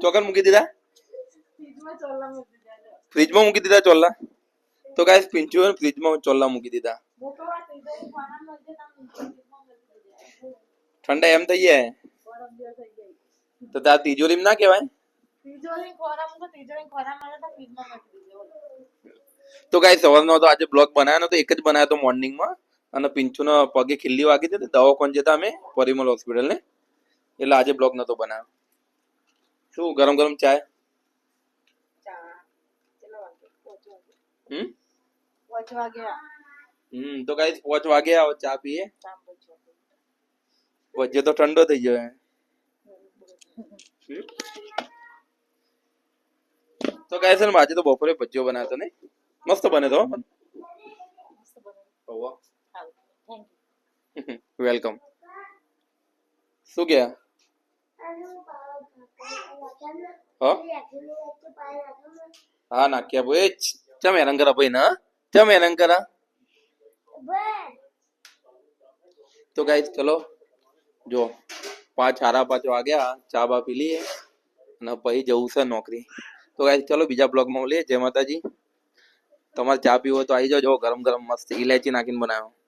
ચોકન મૂકી દીધા ફ્રીજમાં મૂકી દીધા ચોલ્લા તો ગાઈસ પિંચુ ફ્રીજમાં ચોલ્લા મૂકી દીધા ઠંડા એમ થઈ જાય તો તાર તિજોરી ના કહેવાય તો ગાઈસ સવારનો તો આજે બ્લોગ બનાવ્યો તો એક જ બનાવ્યો તો મોર્નિંગમાં અને પિંચુનો પગે ખીલ્લી વાગી હતી દવાખાને જતા અમે પરિમલ હોસ્પિટલ ને એટલે આજે બ્લોગ નતો બનાવ્યો શું ગરમ ગરમ ચાય તો ગાઈસ 5 વાગે આવો ચા પીએ વજ્જે તો ઠંડો થઈ ગયો તો ગાઈસ આજે તો બપોરે ભજીયો બનાવ્યો હતો ને મસ્ત બને તો વેલકમ શું કે હા નાખ્યા ભાઈ ચમ હેરાન કરા ભાઈ ના ચમ હેરાન કરા તો ગાઈસ ચલો જો 5:30 વાગ્યા ચા બા પી લઈએ અને પછી જવું છે નોકરી તો ગાઈસ ચલો બીજા બ્લોગમાં મળીએ જય માતાજી તમારે ચા પીવો તો આવી જાઓ ગરમ ગરમ મસ્ત ઇલાયચી નાખીને બનાવ્યો